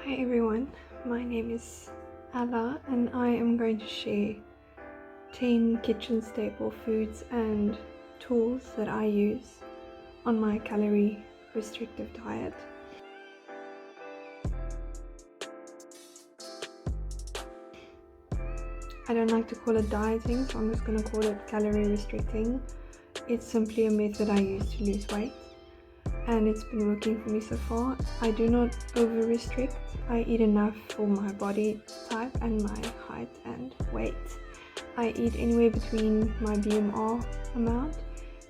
Hi everyone, my name is Ella and I am going to share 10 kitchen staple foods and tools that I use on my calorie restrictive diet. I don't like to call it dieting, so I'm just going to call it calorie restricting. It's simply a method I use to lose weight and it's been working for me so far. I do not over restrict. I eat enough for my body type and my height and weight. I eat anywhere between my BMR amount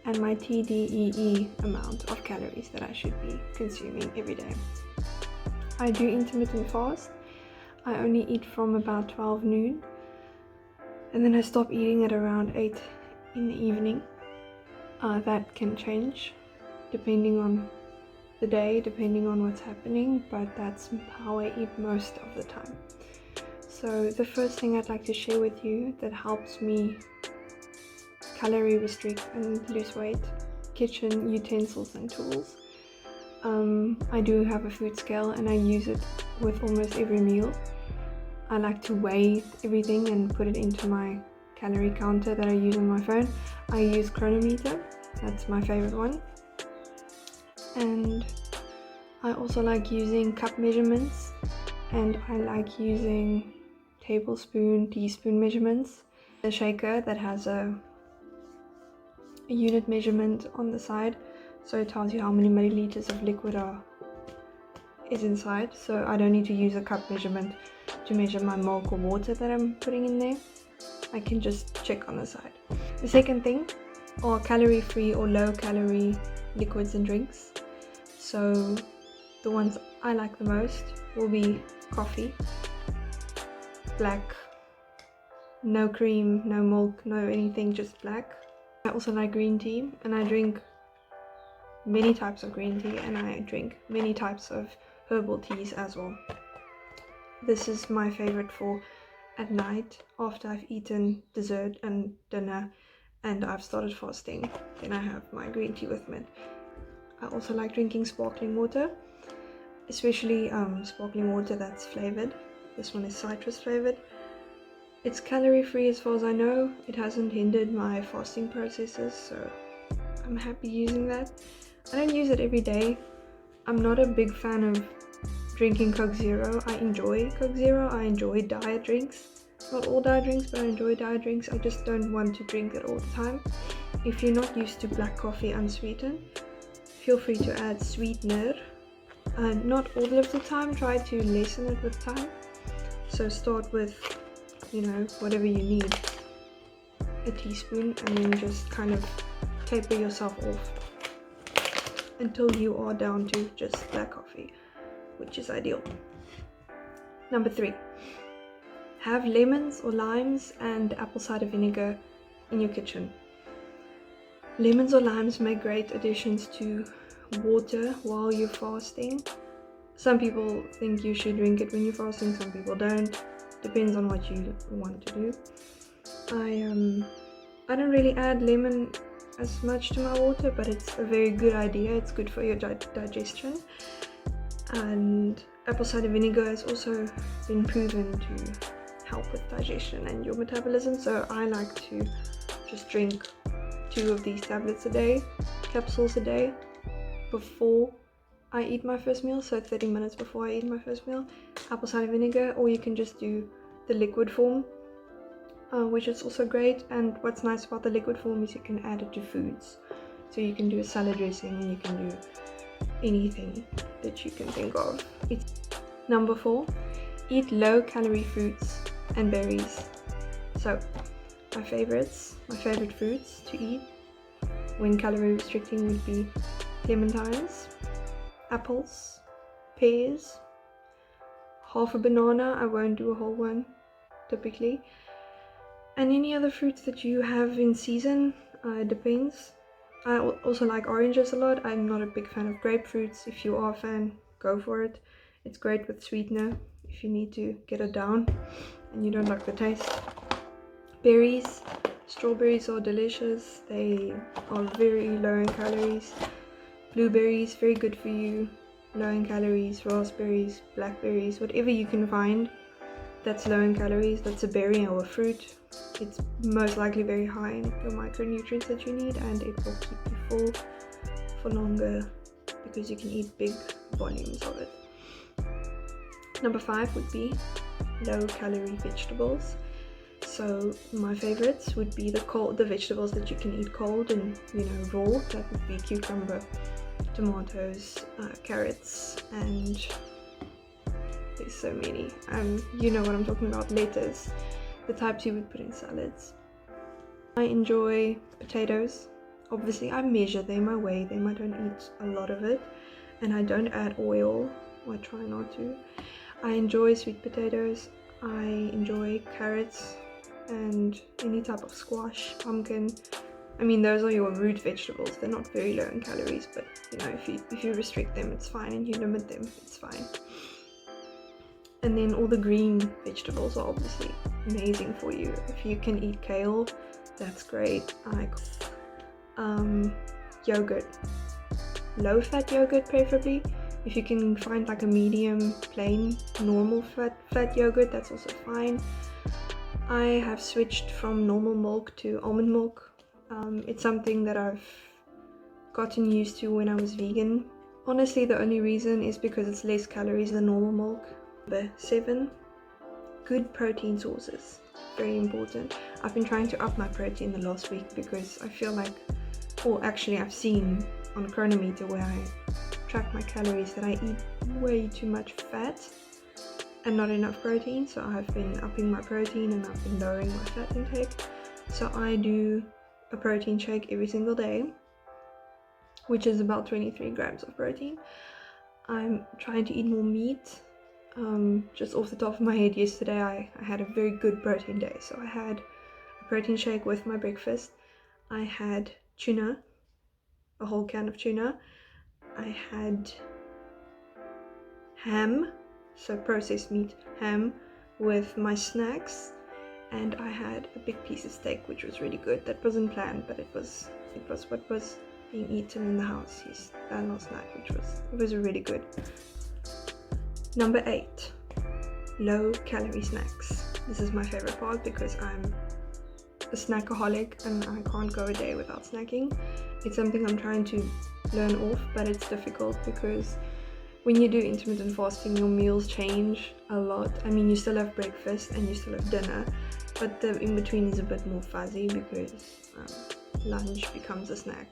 and my TDEE amount of calories that I should be consuming every day. I do intermittent fast. I only eat from about 12 noon and then I stop eating at around 8 in the evening. That can change depending on the day, depending on what's happening, but that's how I eat most of the time. So the first thing I'd like to share with you that helps me calorie restrict and lose weight: kitchen utensils and tools. I do have a food scale and I use it with almost every meal. I like to weigh everything and put it into my calorie counter that I use on my phone. I use Chronometer, that's my favorite one. And I also like using cup measurements, and I like using tablespoon, teaspoon measurements. A shaker that has a unit measurement on the side, so it tells you how many milliliters of liquid is inside, so I don't need to use a cup measurement to measure my milk or water that I'm putting in there. I can just check on the side. The second thing are calorie free or low calorie liquids and drinks. So the ones I like the most will be coffee, black, no cream, no milk, no anything, just black. I also like green tea, and I drink many types of green tea, and I drink many types of herbal teas as well. This is my favorite for at night after I've eaten dessert and dinner and I've started fasting. Then I have my green tea with mint. I also like drinking sparkling water, especially sparkling water that's flavored. This one is citrus flavored. It's calorie free as far as I know. It hasn't hindered my fasting processes, so I'm happy using that. I don't use it every day. I'm not a big fan of drinking Coke Zero. I enjoy Coke Zero. I enjoy diet drinks. Not all diet drinks, but I enjoy diet drinks. I just don't want to drink it all the time. If you're not used to black coffee unsweetened, feel free to add sweetener. Not all of the time, try to lessen it with time. So start with, whatever you need, a teaspoon, and then just kind of taper yourself off until you are down to just black coffee, which is ideal. Number 3, have lemons or limes and apple cider vinegar in your kitchen. Lemons or limes make great additions to water while you're fasting. Some people think you should drink it when you're fasting, some people don't. Depends on what you want to do. I don't really add lemon as much to my water, but it's a very good idea. It's good for your digestion. And apple cider vinegar has also been proven to help with digestion and your metabolism, so I like to just drink 2 of these tablets a day, capsules a day, before I eat my first meal, so 30 minutes before I eat my first meal, apple cider vinegar, or you can just do the liquid form, which is also great. And what's nice about the liquid form is you can add it to foods, so you can do a salad dressing and you can do anything that you can think of. Number 4, eat low calorie fruits and berries. So my favorite fruits to eat when calorie restricting would be clementines, apples, pears, half a banana. I won't do a whole one typically, and any other fruits that you have in season. Depends. I also like oranges a lot. I'm not a big fan of grapefruits. If you are a fan, go for it. It's great with sweetener if you need to get it down and you don't like the taste. Berries, strawberries are delicious. They are very low in calories. Blueberries, very good for you. low in calories, raspberries, blackberries, whatever you can find that's low in calories, that's a berry or a fruit. It's most likely very high in your micronutrients that you need, and it will keep you full for longer because you can eat big volumes of it. Number 5 would be low calorie vegetables. So my favorites would be the vegetables that you can eat cold and raw. That would be cucumber, tomatoes, carrots, and there's so many. You know what I'm talking about, lettuce, the types you would put in salads. I enjoy potatoes. Obviously I measure them, I weigh them, I don't eat a lot of it, and I don't add oil, I try not to. I enjoy sweet potatoes, I enjoy carrots, and any type of squash, pumpkin. I mean, those are your root vegetables. They're not very low in calories, but if you restrict them, it's fine, and you limit them, it's fine. And then all the green vegetables are obviously amazing for you. If you can eat kale, that's great. Yogurt, low fat yogurt preferably. If you can find like a medium, plain, normal fat yogurt, that's also fine. I have switched from normal milk to almond milk. It's something that I've gotten used to when I was vegan. Honestly, the only reason is because it's less calories than normal milk. Number 7, good protein sources. Very important. I've been trying to up my protein the last week because I feel like, or actually I've seen on Chronometer where I track my calories that I eat way too much fat and not enough protein. So I've been upping my protein and I've been lowering my fat intake. So I do a protein shake every single day, which is about 23 grams of protein. I'm trying to eat more meat. Just off the top of my head, yesterday I had a very good protein day. So I had a protein shake with my breakfast. I had tuna, a whole can of tuna. I had ham, so processed meat, ham with my snacks, and I had a big piece of steak, which was really good. That wasn't planned, but it was what was being eaten in the house last night, it was really good. Number 8, low calorie snacks. This is my favorite part because I'm a snackaholic and I can't go a day without snacking. It's something I'm trying to learn off, but it's difficult because when you do intermittent fasting, your meals change a lot. I mean, you still have breakfast and you still have dinner, but the in-between is a bit more fuzzy because lunch becomes a snack,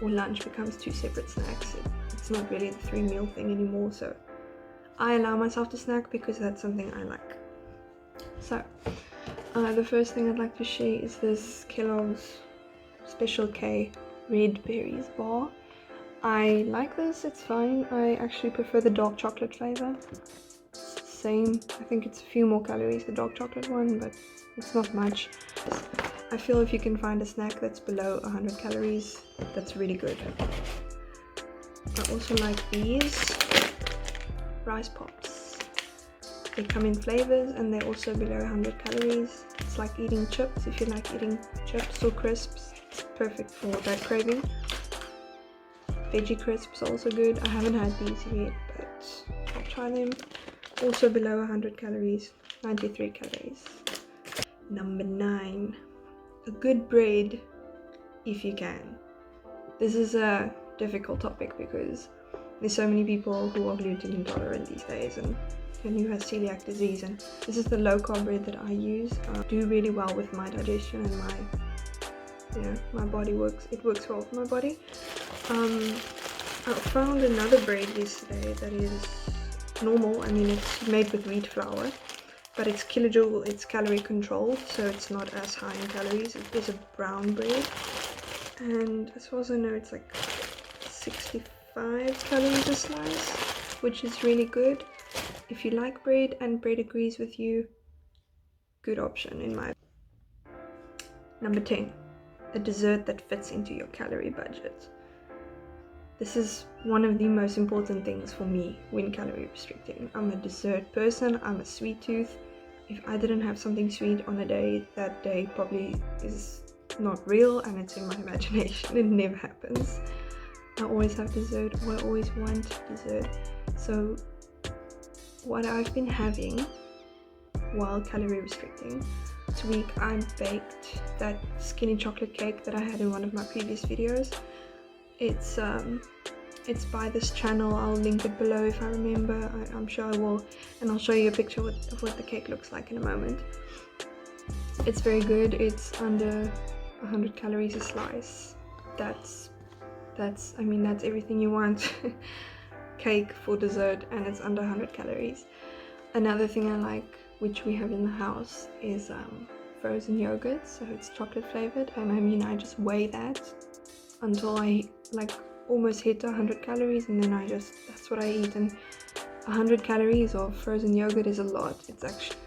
or lunch becomes 2 separate snacks. It's not really the 3-meal thing anymore, so I allow myself to snack because that's something I like. So, the first thing I'd like to share is this Kellogg's Special K Red Berries bar. I like this, it's fine. I actually prefer the dark chocolate flavor. It's the same. I think it's a few more calories, the dark chocolate one, but it's not much. I feel if you can find a snack that's below 100 calories, that's really good. I also like these rice pops. They come in flavors and they're also below 100 calories. It's like eating chips. If you like eating chips or crisps, it's perfect for that craving. Veggie crisps are also good. I haven't had these yet, but I'll try them. Also below 100 calories, 93 calories. Number 9, a good bread if you can. This is a difficult topic because there's so many people who are gluten intolerant these days and who has celiac disease, and this is the low carb bread that I use. Do really well with my digestion and my body works well for my body. I found another bread yesterday that is normal. I mean, it's made with wheat flour, but it's kilojoule, it's calorie controlled, so it's not as high in calories. It is a brown bread, and as far as I know, it's like 65 calories a slice, which is really good. If you like bread and bread agrees with you, good option in my opinion. Number 10, a dessert that fits into your calorie budget. This is one of the most important things for me when calorie restricting. I'm a dessert person, I'm a sweet tooth. If I didn't have something sweet on a day, that day probably is not real and it's in my imagination. It never happens. I always have dessert, or I always want dessert. So what I've been having while calorie restricting, this week I baked that skinny chocolate cake that I had in one of my previous videos. It's by this channel. I'll link it below if I remember. I'm sure I will, and I'll show you a picture of what the cake looks like in a moment. It's very good. It's under 100 calories a slice. That's everything you want. Cake for dessert, and it's under 100 calories. Another thing I like, which we have in the house, is frozen yogurt. So it's chocolate flavored, and I just weigh that until I almost hit 100 calories, and then that's what I eat. And 100 calories of frozen yogurt is a lot. It's actually,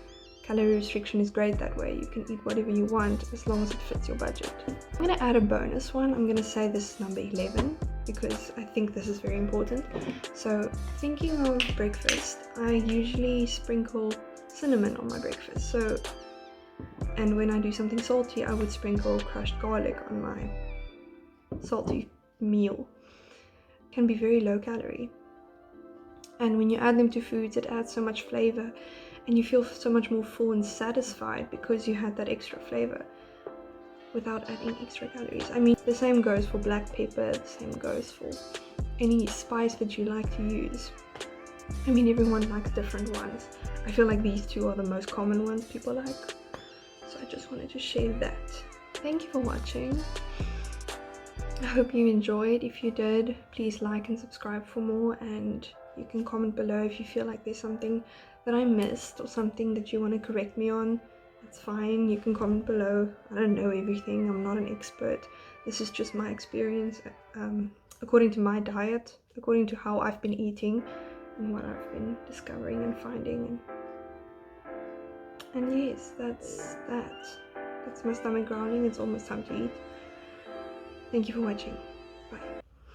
calorie restriction is great that way. You can eat whatever you want as long as it fits your budget. I'm gonna add a bonus one. I'm gonna say this is number 11 because I think this is very important. So thinking of breakfast, I usually sprinkle cinnamon on my breakfast. And when I do something salty, I would sprinkle crushed garlic on my salty meal. It can be very low calorie, and when you add them to foods, it adds so much flavor, and you feel so much more full and satisfied because you had that extra flavor without adding extra calories. The same goes for black pepper, the same goes for any spice that you like to use. Everyone likes different ones. I feel like these two are the most common ones people like, so I just wanted to share that. Thank you for watching. I hope you enjoyed. If you did, please like and subscribe for more, and you can comment below if you feel like there's something that I missed or something that you want to correct me on. That's fine, you can comment below. I don't know everything, I'm not an expert. This is just my experience according to my diet, according to how I've been eating and what I've been discovering and finding. And yes, that's my stomach growling. It's almost time to eat. Thank you for watching. Bye.